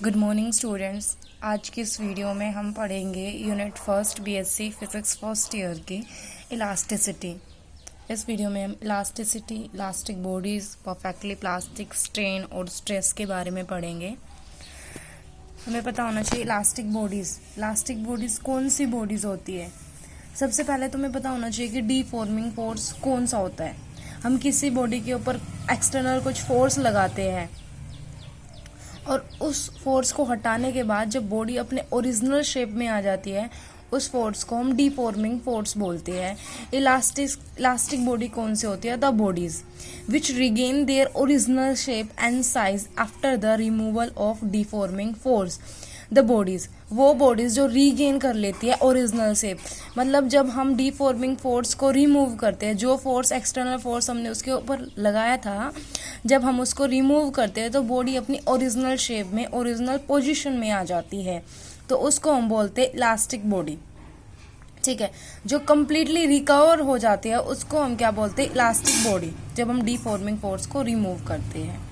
Good morning students. आज की इस वीडियो में हम पढ़ेंगे unit first BSc physics first year की इलास्टिसिटी। इस वीडियो में हम elasticity, elastic bodies, perfectly plastic, strain और स्ट्रेस के बारे में पढ़ेंगे। हमें पता होना चाहिए इलास्टिक बॉडीज़ कौन सी बॉडीज़ होती है। सबसे पहले तो हमें पता होना चाहिए कि डीफॉर्मिंग फोर्स कौन सा होता है। हम किसी बॉडी के ऊपर एक्सटर्नल कुछ फोर्स लगाते हैं और उस फोर्स को हटाने के बाद जब बॉडी अपने ओरिजिनल शेप में आ जाती है, उस फोर्स को हम डीफॉर्मिंग फोर्स बोलते हैं। इलास्टिक बॉडी कौन सी होती है? The bodies which regain their original shape and size after the removal of deforming force. The bodies, वो बॉडीज जो रीगेन कर लेती है ओरिजिनल शेप, मतलब जब हम डीफॉर्मिंग फोर्स को रिमूव करते हैं, जो फोर्स एक्सटर्नल फोर्स हमने उसके ऊपर लगाया था, जब हम उसको रिमूव करते हैं तो बॉडी अपनी ओरिजिनल शेप में, ओरिजिनल पोजीशन में आ जाती है, तो उसको हम बोलते हैं इलास्टिक बॉडी। ठीक है, जो कम्प्लीटली रिकवर हो जाती है उसको हम क्या बोलते हैं? इलास्टिक बॉडी, जब हम डीफॉर्मिंग फोर्स को रिमूव करते हैं।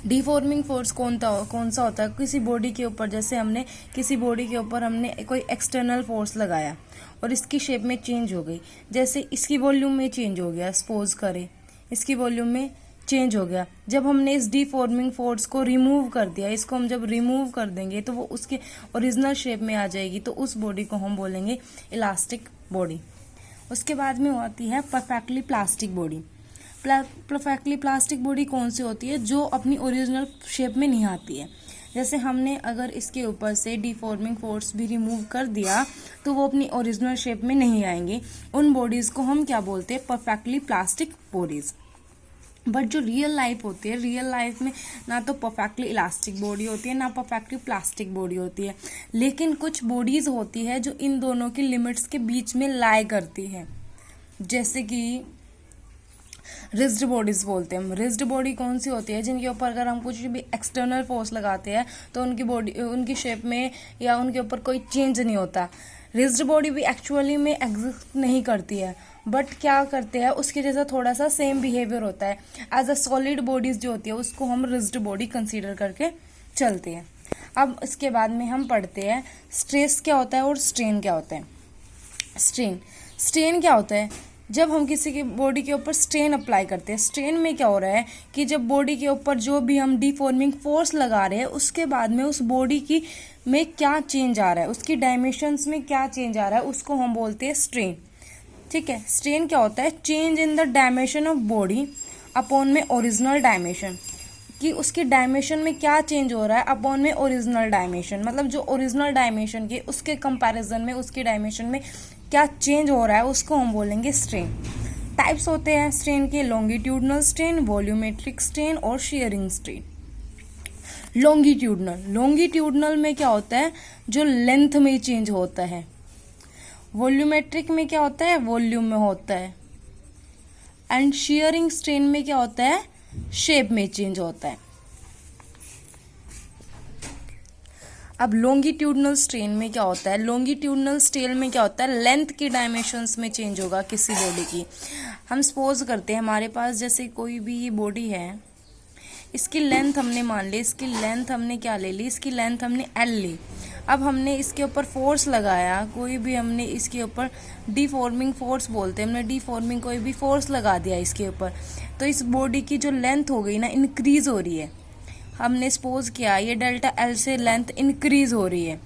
डीफॉर्मिंग फोर्स कौन सा होता है? किसी बॉडी के ऊपर, जैसे हमने किसी बॉडी के ऊपर हमने कोई एक्सटर्नल फोर्स लगाया और इसकी शेप में चेंज हो गई, जैसे इसकी वॉल्यूम में चेंज हो गया, सपोज करें इसकी वॉल्यूम में चेंज हो गया। जब हमने इस डीफॉर्मिंग फोर्स को रिमूव कर दिया, इसको हम जब रिमूव कर देंगे तो वो उसके ओरिजिनल शेप में आ जाएगी, तो उस बॉडी को हम बोलेंगे इलास्टिक बॉडी। उसके बाद में आती है perfectly plastic body. Perfectly plastic body कौन सी होती है? जो अपनी ओरिजिनल शेप में नहीं आती है। जैसे हमने अगर इसके ऊपर से डीफॉर्मिंग फोर्स भी रिमूव कर दिया तो वो अपनी ओरिजिनल शेप में नहीं आएंगे। उन बॉडीज को हम क्या बोलते हैं? Perfectly plastic bodies. बट जो रियल लाइफ होती है, रियल लाइफ में ना तो परफेक्टली इलास्टिक बॉडी होती है, ना परफेक्टली प्लास्टिक बॉडी होती है, लेकिन कुछ बॉडीज होती है जो इन दोनों की लिमिट्स के बीच में लाई करती है, जैसे कि रिज्ड बॉडीज बोलते हैं हम। रिज्ड बॉडी कौन सी होती है? जिनके ऊपर अगर हम कुछ भी एक्सटर्नल फोर्स लगाते हैं तो उनकी बॉडी, उनकी शेप में या उनके ऊपर कोई चेंज नहीं होता। रिज्ड बॉडी भी एक्चुअली में एग्जिस्ट नहीं करती है, बट क्या करते हैं, उसके जैसा थोड़ा सा सेम बिहेवियर होता है। एज अ सॉलिड बॉडीज जो होती है उसको हम रिज्ड बॉडी कंसीडर करके चलते हैं। अब इसके बाद में हम पढ़ते हैं स्ट्रेस क्या होता है और स्ट्रेन क्या होता है। स्ट्रेन क्या होता है? जब हम किसी की बॉडी के ऊपर स्ट्रेन अप्लाई करते हैं, स्ट्रेन में क्या हो रहा है कि जब बॉडी के ऊपर जो भी हम डीफॉर्मिंग फोर्स लगा रहे हैं उसके बाद में उस बॉडी की में क्या चेंज आ रहा है, उसकी डायमेंशंस में क्या चेंज आ रहा है, उसको हम बोलते हैं स्ट्रेन। ठीक है, स्ट्रेन क्या होता है? Change in the dimension of body upon में ओरिजिनल डायमेंशन, कि उसकी डायमेंशन में क्या चेंज हो रहा है अपॉन में ओरिजिनल डायमेंशन, मतलब जो ओरिजिनल डायमेंशन के उसके कंपैरिजन में उसकी डायमेंशन में क्या चेंज हो रहा है, उसको हम बोलेंगे स्ट्रेन। टाइप्स होते हैं स्ट्रेन के: लॉन्गिट्यूडनल स्ट्रेन, वॉल्यूमेट्रिक स्ट्रेन और शेयरिंग स्ट्रेन। लॉन्गिट्यूडनल में क्या होता है? जो लेंथ में चेंज होता है। वॉल्यूमेट्रिक में क्या होता है? वॉल्यूम में होता है। एंड शेयरिंग स्ट्रेन में क्या होता है? शेप में चेंज होता है। अब लॉन्गिट्यूडनल स्ट्रेन में क्या होता है? लॉन्गिट्यूडनल स्ट्रेन में क्या होता है? लेंथ की डायमेंशंस में चेंज होगा किसी बॉडी की। हम सपोज करते हैं हमारे पास जैसे कोई भी ये बॉडी है, इसकी लेंथ हमने मान ली, इसकी लेंथ हमने क्या ले ली? इसकी लेंथ हमने एल ली। अब हमने इसके ऊपर फोर्स लगाया, कोई भी हमने इसके ऊपर डीफॉर्मिंग फोर्स बोलते हैं, हमने डीफॉर्मिंग कोई भी फोर्स लगा दिया इसके ऊपर, तो इस बॉडी की जो लेंथ हो गई ना, इंक्रीज हो रही है। हमने सपोज किया ये डेल्टा एल से लेंथ इंक्रीज हो रही है,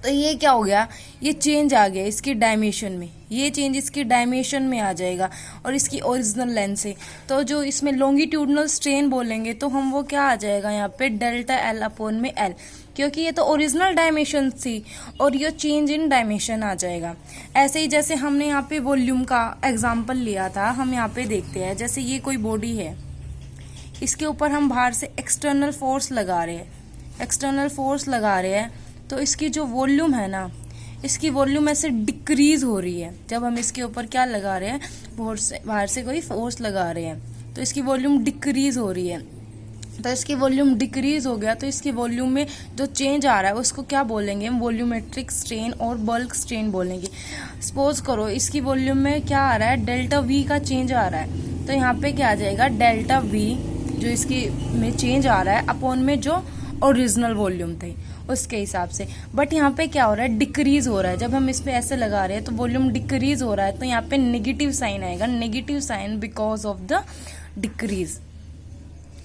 तो ये क्या हो गया? ये चेंज आ गया इसकी डायमेंशन में, ये चेंज इसकी डायमेंशन में आ जाएगा और इसकी ओरिजिनल लेंथ से। तो जो इसमें लॉन्गिट्यूडनल स्ट्रेन बोलेंगे तो हम वो क्या आ जाएगा यहाँ पे? डेल्टा एल अपॉन में एल, क्योंकि ये तो ओरिजिनल डायमेंशन थी और ये चेंज इन डायमेंशन आ जाएगा। ऐसे ही जैसे हमने यहाँ पे वॉल्यूम का एग्जाम्पल लिया था, हम यहाँ पे देखते हैं जैसे ये कोई बॉडी है, इसके ऊपर हम बाहर से एक्सटर्नल फोर्स लगा रहे हैं, तो इसकी जो वॉल्यूम है ना, इसकी वॉल्यूम ऐसे डिक्रीज हो रही है। जब हम इसके ऊपर क्या लगा रहे हैं? बाहर से कोई फोर्स लगा रहे हैं, तो इसकी वॉल्यूम डिक्रीज हो रही है। तो इसकी वॉल्यूम डिक्रीज हो गया, तो इसकी वॉल्यूम में जो चेंज आ रहा है उसको क्या बोलेंगे? हम वॉल्यूमेट्रिक स्ट्रेन और बल्क स्ट्रेन बोलेंगे। सपोज करो इसकी वॉल्यूम में क्या आ रहा है? डेल्टा वी का चेंज आ रहा है, तो यहाँ पे क्या आ जाएगा? डेल्टा वी जो इसकी में चेंज आ रहा है अपॉन में जो ओरिजिनल वॉल्यूम थे उसके हिसाब से। बट यहाँ पे क्या हो रहा है, डिक्रीज हो रहा है। जब हम इस पे ऐसे लगा रहे हैं तो वॉल्यूम डिक्रीज हो रहा है, तो यहाँ पे नेगेटिव साइन आएगा, negative sign because of the decrease.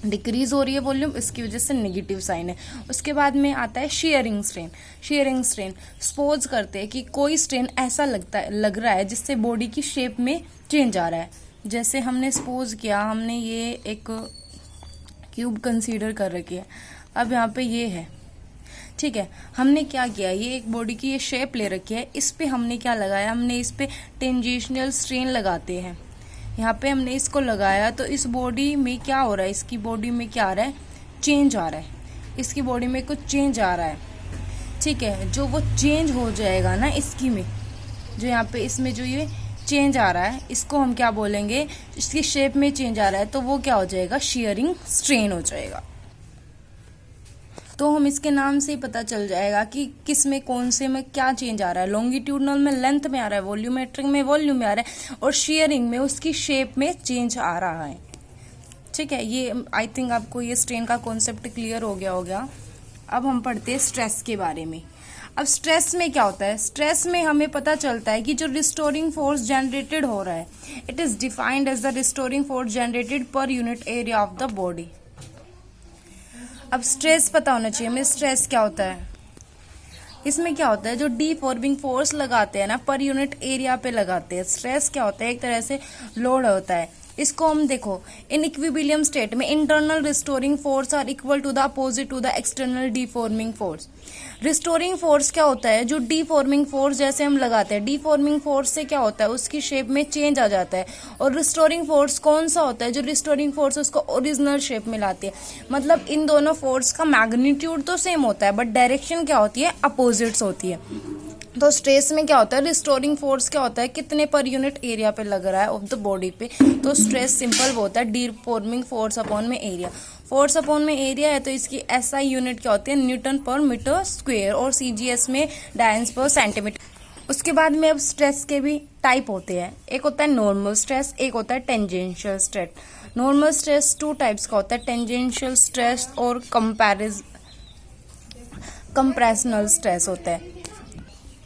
Decrease हो रही है वॉल्यूम, इसकी वजह से नेगेटिव साइन है। उसके बाद में आता है sharing strain. Sharing strain suppose करते हैं कि कोई स्ट्रेन ऐसा लग रहा है जिससे बॉडी की शेप में चेंज आ रहा है। जैसे हमने सपोज किया, हमने ये एक क्यूब कंसीडर कर रखी है, अब यहाँ पे ये है, ठीक है। हमने क्या किया, ये एक बॉडी की ये शेप ले रखी है, इस पे हमने क्या लगाया, हमने इस पे टेंजेंशियल स्ट्रेन लगाते हैं। यहाँ पे हमने इसको लगाया तो इस बॉडी में क्या हो रहा है, इसकी बॉडी में क्या आ रहा है, चेंज आ रहा है, इसकी बॉडी में कुछ चेंज आ रहा है, ठीक है। जो वो चेंज हो जाएगा ना इसकी में, जो यहाँ पे इसमें जो ये चेंज आ रहा है, इसको हम क्या बोलेंगे, इसकी शेप में चेंज आ रहा है, तो वो क्या हो जाएगा, शेयरिंग स्ट्रेन हो जाएगा। तो हम इसके नाम से ही पता चल जाएगा कि किस में, कौन से में क्या चेंज आ रहा है। लॉन्गिट्यूडनल में लेंथ में आ रहा है, वॉल्यूमेट्रिक में वॉल्यूम में आ रहा है, और शेयरिंग में उसकी शेप में चेंज आ रहा है, ठीक है। ये आई थिंक आपको ये स्ट्रेन का कॉन्सेप्ट क्लियर हो गया। अब हम पढ़ते हैं स्ट्रेस के बारे में। अब स्ट्रेस में क्या होता है, स्ट्रेस में हमें पता चलता है कि जो रिस्टोरिंग फोर्स जनरेटेड हो रहा है, it is defined as the restoring force generated पर unit area of the body. अब स्ट्रेस पता होना चाहिए हमें, स्ट्रेस क्या होता है। इसमें क्या होता है, जो डीफॉर्मिंग फोर्स लगाते हैं ना, पर यूनिट एरिया पे लगाते हैं। स्ट्रेस क्या होता है, एक तरह से लोड होता है। इसको हम देखो, इन इक्विलिब्रियम स्टेट में internal restoring force are equal to the opposite to the external deforming force. Restoring force क्या होता है, जो डीफॉर्मिंग फोर्स जैसे हम लगाते हैं, डीफॉर्मिंग फोर्स से क्या होता है, उसकी शेप में चेंज आ जाता है। और रिस्टोरिंग फोर्स कौन सा होता है, जो रिस्टोरिंग फोर्स उसको ओरिजिनल शेप में लाती है। मतलब इन दोनों फोर्स का मैग्नीट्यूड तो सेम होता है, बट डायरेक्शन क्या होती है, अपोजिट्स होती है। तो स्ट्रेस में क्या होता है, रिस्टोरिंग फोर्स क्या होता है, कितने पर यूनिट एरिया पे लग रहा है ऑफ द बॉडी पे। तो स्ट्रेस सिंपल वो होता है डीफॉर्मिंग फोर्स अपॉन में एरिया। फोर्स अपॉन में एरिया है तो इसकी एसआई यूनिट क्या होती है, न्यूटन पर मीटर स्क्वायर, और सीजीएस में डायंस पर सेंटीमीटर। उसके बाद में अब स्ट्रेस के भी टाइप होते हैं, एक होता है नॉर्मल स्ट्रेस, एक होता है tangential stress. Normal stress two types का होता है, टेंजेंशियल स्ट्रेस और कंप्रेशनल स्ट्रेस होता है।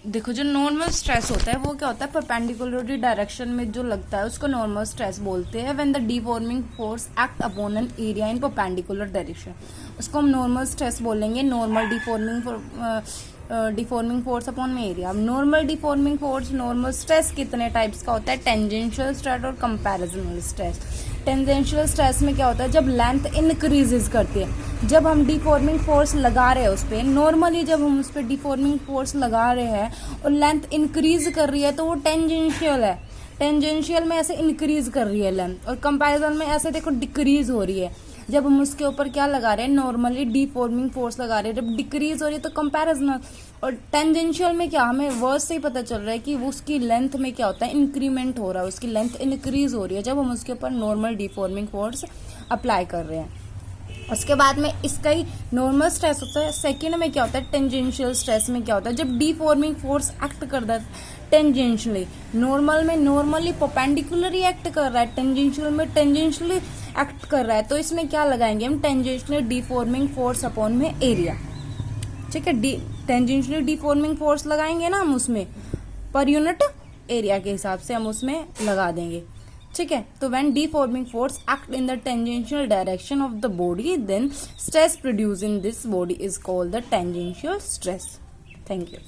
देखो, जो नॉर्मल स्ट्रेस होता है वो क्या होता है, परपेंडिकुलरली डायरेक्शन में जो लगता है उसको नॉर्मल स्ट्रेस बोलते हैं। When the deforming force act upon an area in perpendicular direction, उसको हम नॉर्मल स्ट्रेस बोलेंगे। नॉर्मल डिफॉर्मिंग फोर्स अपॉन में area. Normal deforming force, normal stress कितने टाइप्स का होता है, टेंजेंशियल स्ट्रेस और कंपैरिजनल स्ट्रेस। टेंजेंशियल स्ट्रेस में क्या होता है, जब लेंथ इंक्रीजेस करती है, जब हम डिफॉर्मिंग फोर्स लगा रहे हैं उस पर, नॉर्मली जब हम उस पर डिफॉर्मिंग फोर्स लगा रहे हैं और लेंथ इंक्रीज कर रही है तो वो टेंजेंशियल है। टेंजेंशियल में ऐसे इंक्रीज कर रही है लेंथ, और कंपैरिजन में ऐसे देखो डिक्रीज हो रही है। जब हम उसके ऊपर क्या लगा रहे हैं, नॉर्मली डीफॉर्मिंग फोर्स लगा रहे हैं, जब डिक्रीज हो रही है तो कंपैरिजनल। और टेंजेंशियल में क्या, हमें वर्ड से ही पता चल रहा है कि वो उसकी लेंथ में क्या होता है, इंक्रीमेंट हो रहा है, उसकी लेंथ इंक्रीज हो रही है जब हम उसके ऊपर नॉर्मल डीफॉर्मिंग फोर्स अप्लाई कर रहे हैं। उसके बाद में इसका ही नॉर्मल स्ट्रेस होता है। सेकेंड में क्या होता है, टेंजेंशियल स्ट्रेस में क्या होता है, जब डीफॉर्मिंग फोर्स एक्ट करता है टेंजेंशियली। नॉर्मल में नॉर्मली परपेंडिकुलरली एक्ट कर रहा है, टेंजेंशियल में टेंजेंशियली एक्ट कर रहा है, तो इसमें क्या लगाएंगे हम, टेंजेंशियल डीफॉर्मिंग फोर्स अपॉन में एरिया, ठीक है। टेंजेंशियल डीफॉर्मिंग फोर्स लगाएंगे ना हम उसमें, पर यूनिट एरिया के हिसाब से हम उसमें लगा देंगे, ठीक है। तो when deforming force act in the tangential direction of the body, then stress produce in this body is called the tangential stress. Thank you.